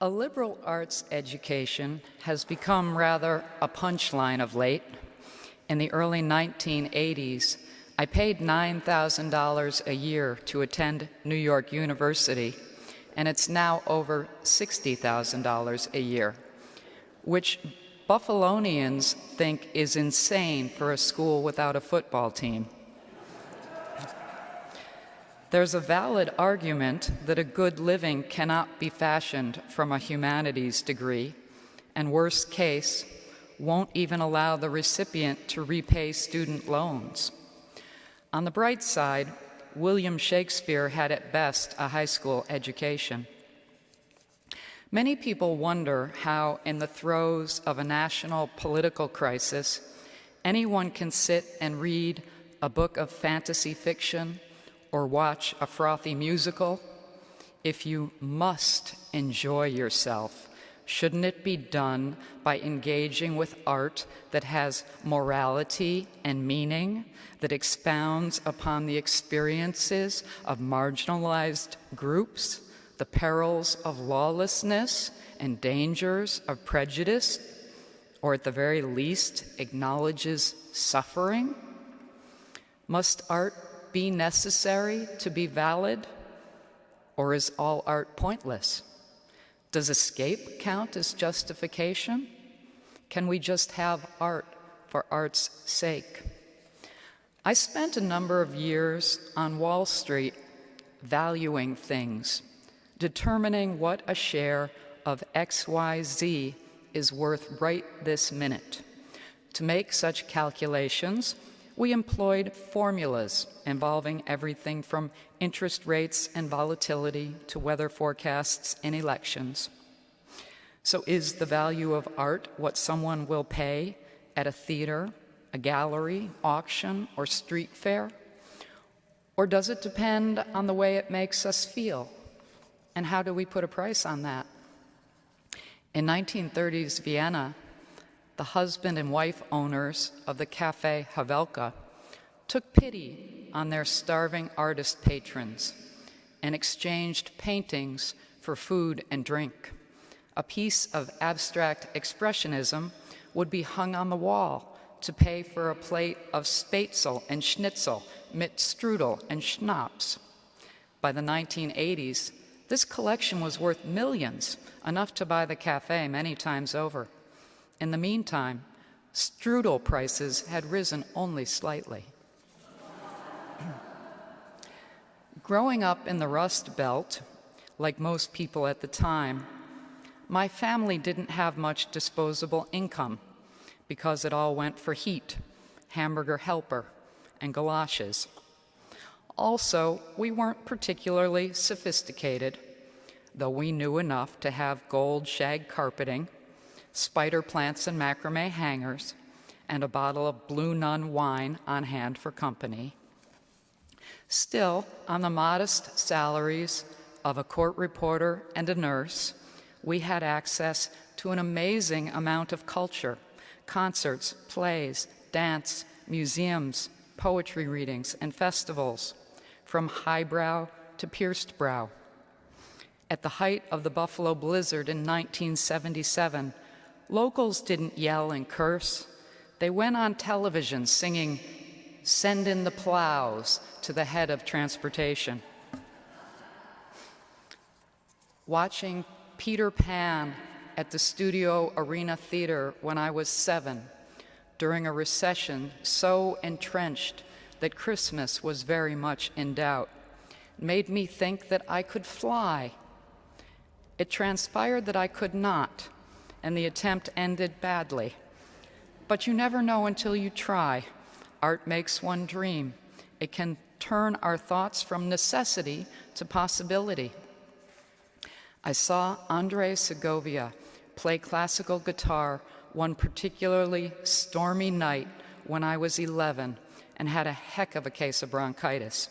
A liberal arts education has become rather a punchline of late. In the early 1980s, I paid $9,000 a year to attend New York University, and it's now over $60,000 a year, which Buffalonians think is insane for a school without a football team. There's a valid argument that a good living cannot be fashioned from a humanities degree, and worst case, won't even allow the recipient to repay student loans. On the bright side, William Shakespeare had at best a high school education. Many people wonder how, in the throes of a national political crisis, anyone can sit and read a book of fantasy fiction or watch a frothy musical. If you must enjoy yourself, shouldn't it be done by engaging with art that has morality and meaning, that expounds upon the experiences of marginalized groups, the perils of lawlessness and dangers of prejudice, or at the very least acknowledges suffering? Must art be necessary to be valid, or is all art pointless? Does escape count as justification? Can we just have art for art's sake? I spent a number of years on Wall Street valuing things, determining what a share of XYZ is worth right this minute. To make such calculations, we employed formulas involving everything from interest rates and volatility to weather forecasts and elections. So is the value of art what someone will pay at a theater, a gallery, auction, or street fair? Or does it depend on the way it makes us feel? And how do we put a price on that? In 1930s Vienna, the husband and wife owners of the Café Havelka took pity on their starving artist patrons and exchanged paintings for food and drink. A piece of abstract expressionism would be hung on the wall to pay for a plate of spätzle and schnitzel, mit strudel and schnapps. By the 1980s, this collection was worth millions, enough to buy the café many times over. In the meantime, strudel prices had risen only slightly. Growing up in the Rust Belt, like most people at the time, my family didn't have much disposable income because it all went for heat, hamburger helper, and galoshes. Also, we weren't particularly sophisticated, though we knew enough to have gold shag carpeting, spider plants and macrame hangers, and a bottle of Blue Nun wine on hand for company. Still, on the modest salaries of a court reporter and a nurse, we had access to an amazing amount of culture: concerts, plays, dance, museums, poetry readings, and festivals, from highbrow to pierced brow. At the height of the Buffalo Blizzard in 1977, locals didn't yell and curse. They went on television singing "Send in the Plows" to the head of transportation. Watching Peter Pan at the Studio Arena Theater when I was 7, during a recession so entrenched that Christmas was very much in doubt, made me think that I could fly. It transpired that I could not, and the attempt ended badly. But you never know until you try. Art makes one dream. It can turn our thoughts from necessity to possibility. I saw Andre Segovia play classical guitar one particularly stormy night when I was 11 and had a heck of a case of bronchitis.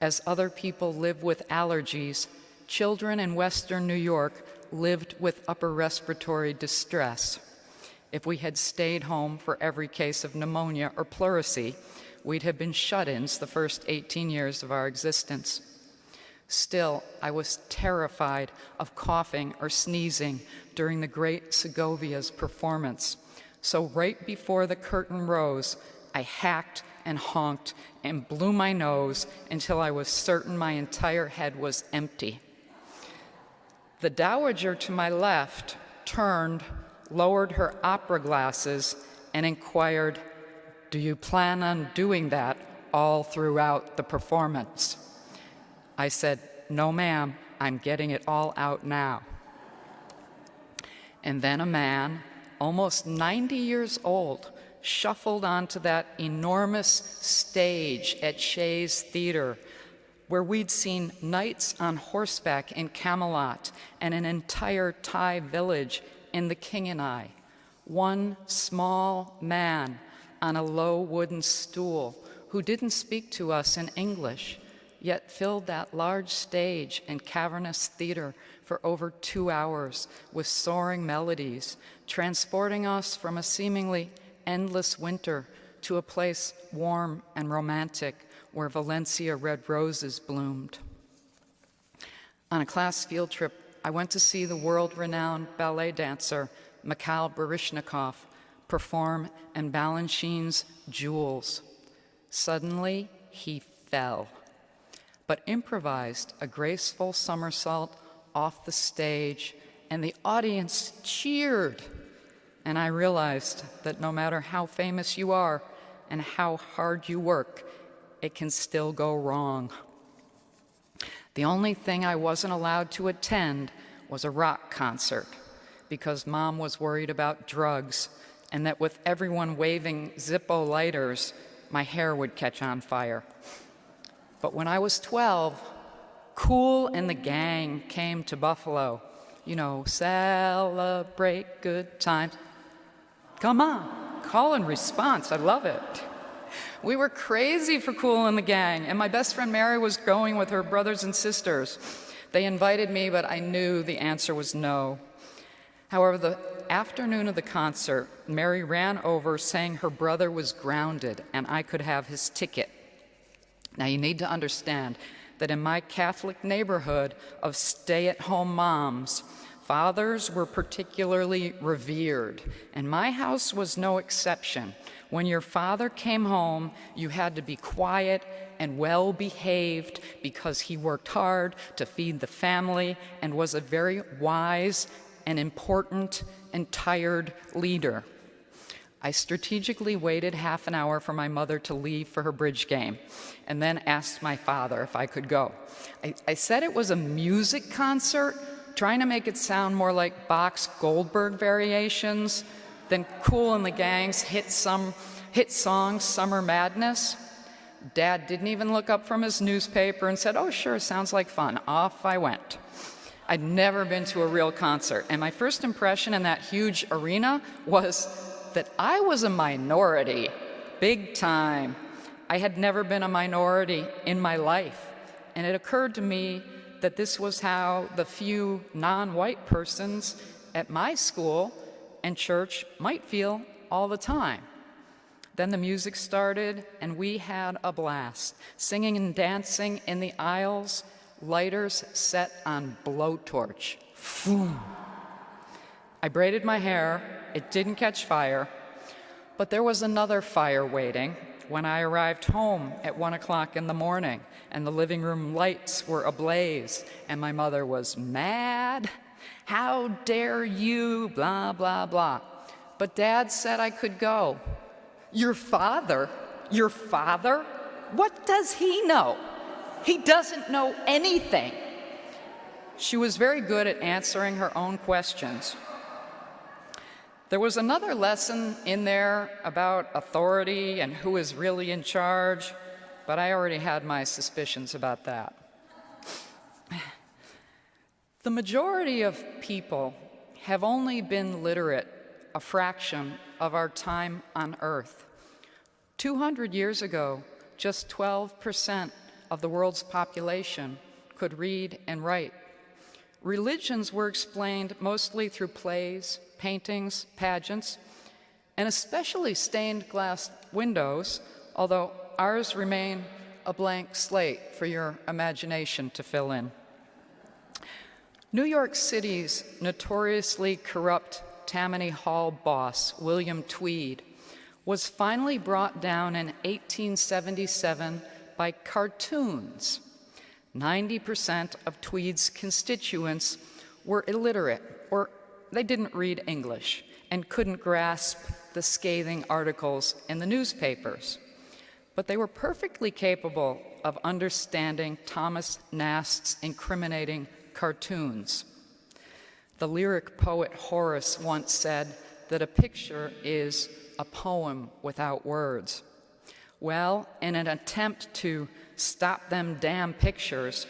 As other people live with allergies, children in Western New York lived with upper respiratory distress. If we had stayed home for every case of pneumonia or pleurisy, we'd have been shut-ins the first 18 years of our existence. Still, I was terrified of coughing or sneezing during the great Segovia's performance. So right before the curtain rose, I hacked and honked and blew my nose until I was certain my entire head was empty. The dowager to my left turned, lowered her opera glasses, and inquired, "Do you plan on doing that all throughout the performance?" I said, "No, ma'am, I'm getting it all out now." And then a man, almost 90 years old, shuffled onto that enormous stage at Shays Theater, where we'd seen knights on horseback in Camelot and an entire Thai village in The King and I. One small man on a low wooden stool who didn't speak to us in English, yet filled that large stage and cavernous theater for over 2 hours with soaring melodies, transporting us from a seemingly endless winter to a place warm and romantic where Valencia red roses bloomed. On a class field trip, I went to see the world-renowned ballet dancer Mikhail Baryshnikov perform in Balanchine's Jewels. Suddenly, he fell, but improvised a graceful somersault off the stage, and the audience cheered. And I realized that no matter how famous you are and how hard you work, it can still go wrong. The only thing I wasn't allowed to attend was a rock concert because Mom was worried about drugs and that with everyone waving Zippo lighters, my hair would catch on fire. But when I was 12, Kool and the Gang came to Buffalo. You know, celebrate good times. Come on, call and response, I love it. We were crazy for Kool and the Gang, and my best friend Mary was going with her brothers and sisters. They invited me, but I knew the answer was no. However, the afternoon of the concert, Mary ran over saying her brother was grounded and I could have his ticket. Now, you need to understand that in my Catholic neighborhood of stay-at-home moms, fathers were particularly revered, and my house was no exception. When your father came home, you had to be quiet and well-behaved because he worked hard to feed the family and was a very wise and important and tired leader. I strategically waited half an hour for my mother to leave for her bridge game and then asked my father if I could go. I said it was a music concert, trying to make it sound more like Bach's Goldberg variations than Kool and the Gang's hit song, Summer Madness. Dad didn't even look up from his newspaper and said, "Oh, sure, sounds like fun." Off I went. I'd never been to a real concert, and my first impression in that huge arena was that I was a minority, big time. I had never been a minority in my life, and it occurred to me that this was how the few non-white persons at my school and church might feel all the time. Then the music started, and we had a blast, singing and dancing in the aisles, lighters set on blowtorch. Phew. I braided my hair. It didn't catch fire, but there was another fire waiting when I arrived home at 1 o'clock in the morning, and the living room lights were ablaze, and my mother was mad. "How dare you, blah, blah, blah." But Dad said I could go. Your father? Your father? What does he know? He doesn't know anything. She was very good at answering her own questions. There was another lesson in there about authority and who is really in charge, but I already had my suspicions about that. The majority of people have only been literate a fraction of our time on Earth. 200 years ago, just 12% of the world's population could read and write. Religions were explained mostly through plays, paintings, pageants, and especially stained glass windows, although ours remain a blank slate for your imagination to fill in. New York City's notoriously corrupt Tammany Hall boss, William Tweed, was finally brought down in 1877 by cartoons. 90% of Tweed's constituents were illiterate, or they didn't read English and couldn't grasp the scathing articles in the newspapers. But they were perfectly capable of understanding Thomas Nast's incriminating cartoons. The lyric poet Horace once said that a picture is a poem without words. Well, in an attempt to stop them damn pictures,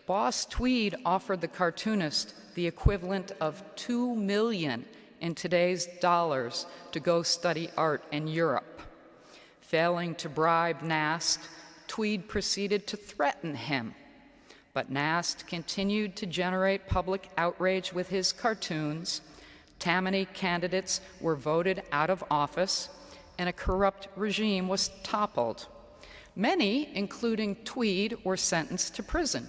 Boss Tweed offered the cartoonist the equivalent of $2 million in today's dollars to go study art in Europe. Failing to bribe Nast, Tweed proceeded to threaten him. But Nast continued to generate public outrage with his cartoons. Tammany candidates were voted out of office, and a corrupt regime was toppled. Many, including Tweed, were sentenced to prison.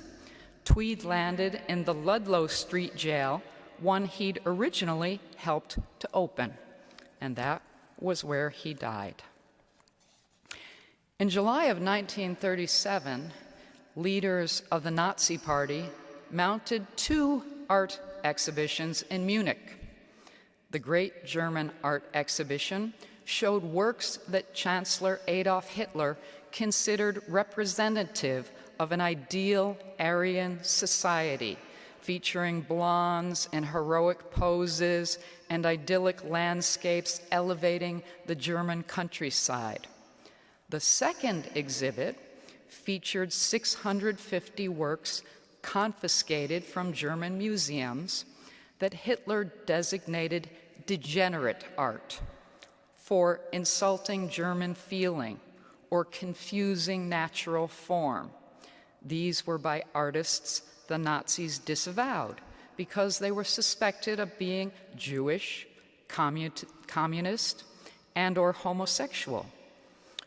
Tweed landed in the Ludlow Street jail, one he'd originally helped to open, and that was where he died. In July of 1937, leaders of the Nazi Party mounted 2 art exhibitions in Munich. The Great German Art Exhibition showed works that Chancellor Adolf Hitler considered representative of an ideal Aryan society, featuring blondes in heroic poses and idyllic landscapes elevating the German countryside. The second exhibit featured 650 works confiscated from German museums that Hitler designated degenerate art for insulting German feeling or confusing natural form. These were by artists the Nazis disavowed because they were suspected of being Jewish, communist, and/or homosexual,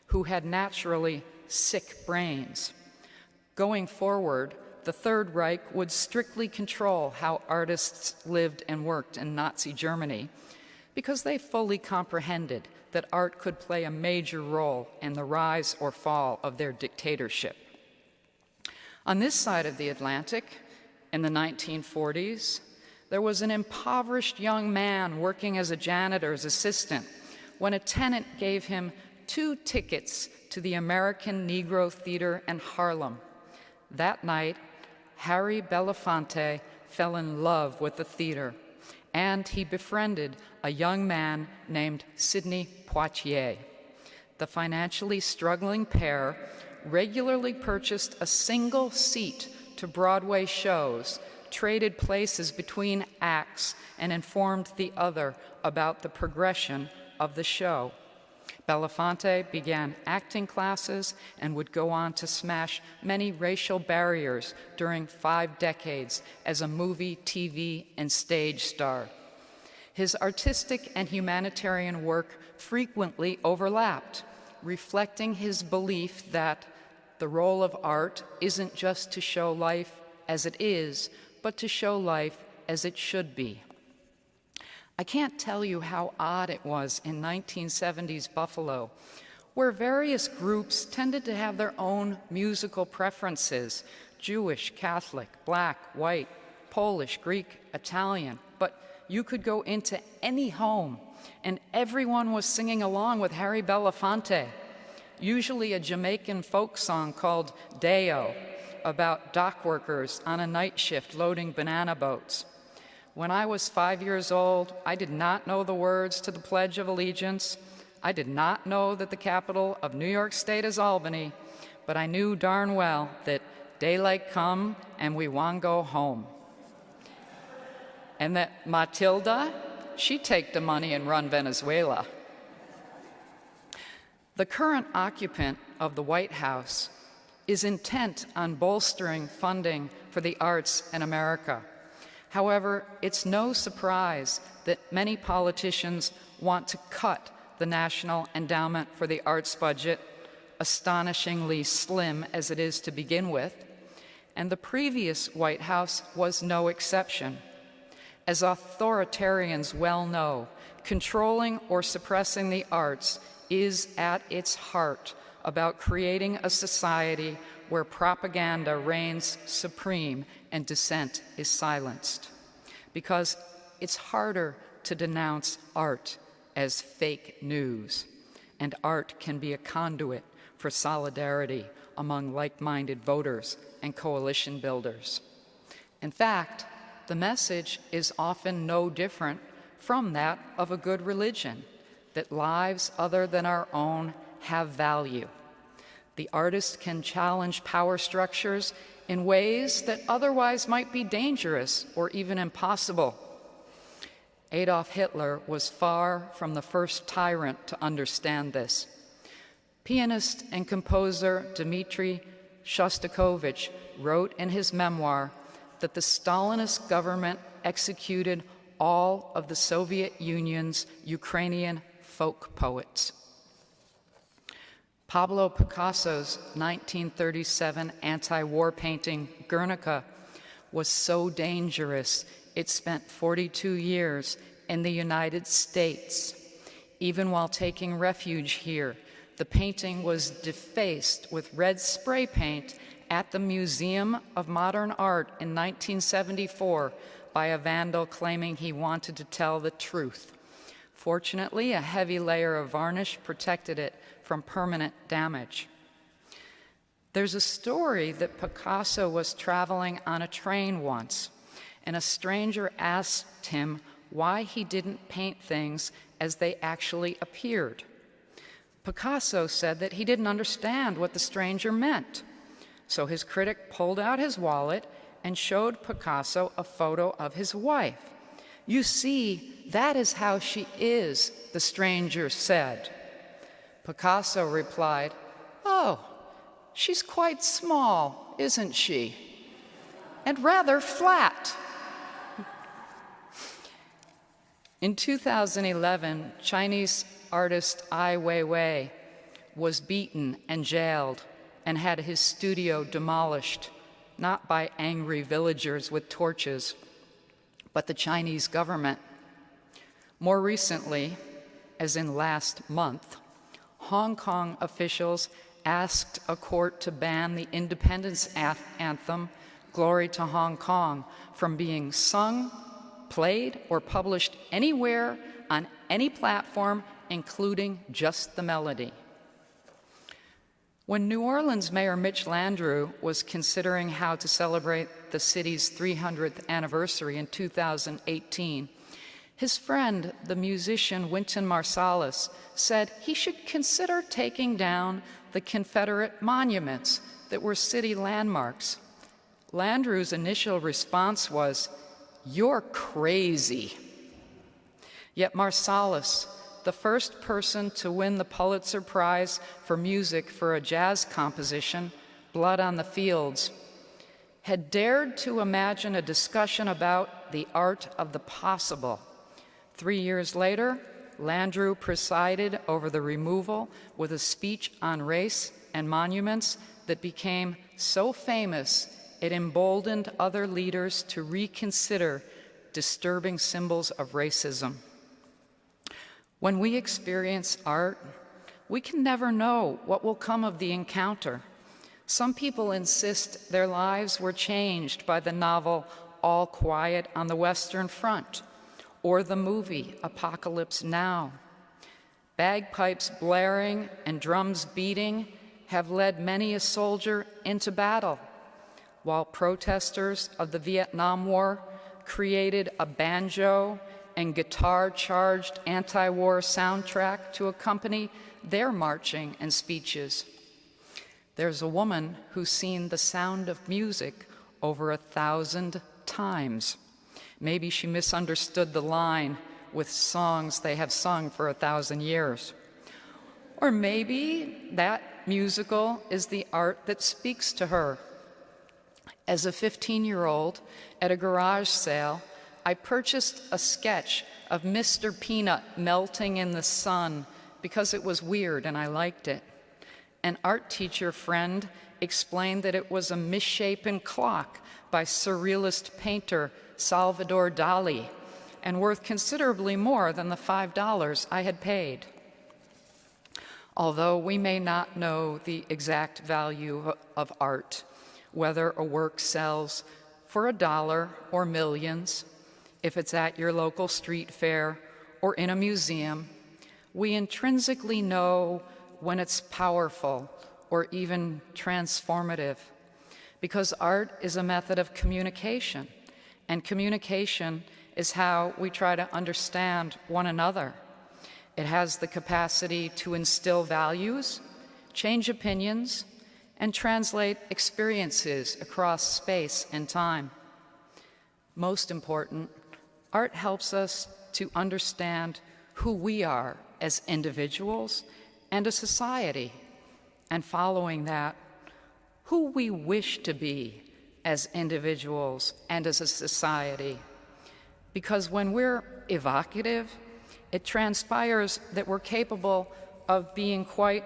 who had naturally sick brains. Going forward, the Third Reich would strictly control how artists lived and worked in Nazi Germany because they fully comprehended that art could play a major role in the rise or fall of their dictatorship. On this side of the Atlantic, in the 1940s, there was an impoverished young man working as a janitor's assistant when a tenant gave him 2 tickets to the American Negro Theater in Harlem. That night, Harry Belafonte fell in love with the theater, and he befriended a young man named Sidney Poitier. The financially struggling pair regularly purchased a single seat to Broadway shows, traded places between acts, and informed the other about the progression of the show. Belafonte began acting classes and would go on to smash many racial barriers during 5 decades as a movie, TV, and stage star. His artistic and humanitarian work frequently overlapped, reflecting his belief that the role of art isn't just to show life as it is, but to show life as it should be. I can't tell you how odd it was in 1970s Buffalo, where various groups tended to have their own musical preferences: Jewish, Catholic, black, white, Polish, Greek, Italian. But you could go into any home and everyone was singing along with Harry Belafonte, usually a Jamaican folk song called Deo, about dock workers on a night shift loading banana boats. When I was 5 years old, I did not know the words to the Pledge of Allegiance. I did not know that the capital of New York State is Albany, but I knew darn well that daylight come and we want go home. And that Matilda, she take the money and run Venezuela. The current occupant of the White House is intent on bolstering funding for the arts in America. However, it's no surprise that many politicians want to cut the National Endowment for the Arts budget, astonishingly slim as it is to begin with, and the previous White House was no exception. As authoritarians well know, controlling or suppressing the arts is at its heart about creating a society where propaganda reigns supreme and dissent is silenced. Because it's harder to denounce art as fake news, and art can be a conduit for solidarity among like-minded voters and coalition builders. In fact, the message is often no different from that of a good religion, that lives other than our own have value. The artist can challenge power structures in ways that otherwise might be dangerous or even impossible. Adolf Hitler was far from the first tyrant to understand this. Pianist and composer Dmitri Shostakovich wrote in his memoir that the Stalinist government executed all of the Soviet Union's Ukrainian folk poets. Pablo Picasso's 1937 anti-war painting, Guernica, was so dangerous it spent 42 years in the United States. Even while taking refuge here, the painting was defaced with red spray paint at the Museum of Modern Art in 1974 by a vandal claiming he wanted to tell the truth. Fortunately, a heavy layer of varnish protected it from permanent damage. There's a story that Picasso was traveling on a train once, and a stranger asked him why he didn't paint things as they actually appeared. Picasso said that he didn't understand what the stranger meant. So his critic pulled out his wallet and showed Picasso a photo of his wife. "You see, that is how she is," the stranger said. Picasso replied, "Oh, she's quite small, isn't she? And rather flat." In 2011, Chinese artist Ai Weiwei was beaten and jailed and had his studio demolished, not by angry villagers with torches, but the Chinese government. More recently, as in last month, Hong Kong officials asked a court to ban the independence anthem, Glory to Hong Kong, from being sung, played, or published anywhere on any platform, including just the melody. When New Orleans Mayor Mitch Landrieu was considering how to celebrate the city's 300th anniversary in 2018, his friend, the musician Wynton Marsalis, said he should consider taking down the Confederate monuments that were city landmarks. Landrieu's initial response was, "You're crazy." Yet Marsalis, the first person to win the Pulitzer Prize for music for a jazz composition, Blood on the Fields, had dared to imagine a discussion about the art of the possible. 3 years later, Landrieu presided over the removal with a speech on race and monuments that became so famous it emboldened other leaders to reconsider disturbing symbols of racism. When we experience art, we can never know what will come of the encounter. Some people insist their lives were changed by the novel All Quiet on the Western Front or the movie Apocalypse Now. Bagpipes blaring and drums beating have led many a soldier into battle, while protesters of the Vietnam War created a banjo and guitar-charged anti-war soundtrack to accompany their marching and speeches. There's a woman who's seen The Sound of Music over 1,000 times. Maybe she misunderstood the line with songs they have sung for 1,000 years. Or maybe that musical is the art that speaks to her. As a 15-year-old, at a garage sale, I purchased a sketch of Mr. Peanut melting in the sun because it was weird and I liked it. An art teacher friend explained that it was a misshapen clock by surrealist painter Salvador Dali, and worth considerably more than the $5 I had paid. Although we may not know the exact value of art, whether a work sells for $1 or millions, if it's at your local street fair or in a museum, we intrinsically know when it's powerful or even transformative, because art is a method of communication, and communication is how we try to understand one another. It has the capacity to instill values, change opinions, and translate experiences across space and time. Most important, art helps us to understand who we are as individuals and a society, and following that, who we wish to be as individuals and as a society. Because when we're evocative, it transpires that we're capable of being quite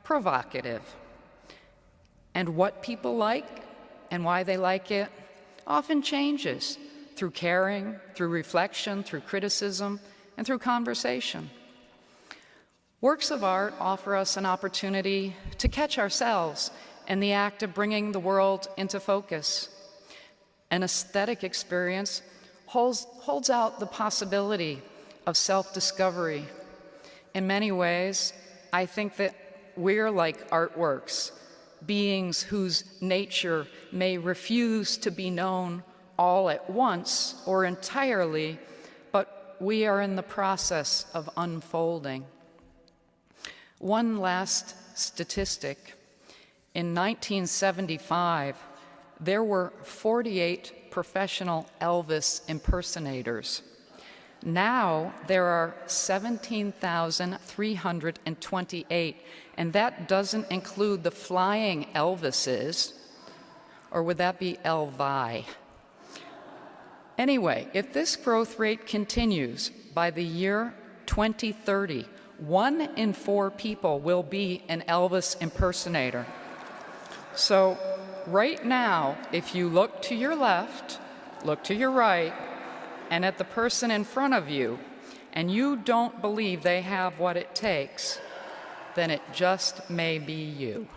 provocative. And what people like and why they like it often changes through caring, through reflection, through criticism, and through conversation. Works of art offer us an opportunity to catch ourselves in the act of bringing the world into focus. An aesthetic experience holds out the possibility of self-discovery. In many ways, I think that we're like artworks, beings whose nature may refuse to be known all at once or entirely, but we are in the process of unfolding. One last statistic. In 1975, there were 48 professional Elvis impersonators. Now there are 17,328, and that doesn't include the flying Elvises, or would that be Elvi? Anyway, if this growth rate continues, by the year 2030, 1 in 4 people will be an Elvis impersonator. So right now, if you look to your left, look to your right, and at the person in front of you, and you don't believe they have what it takes, then it just may be you.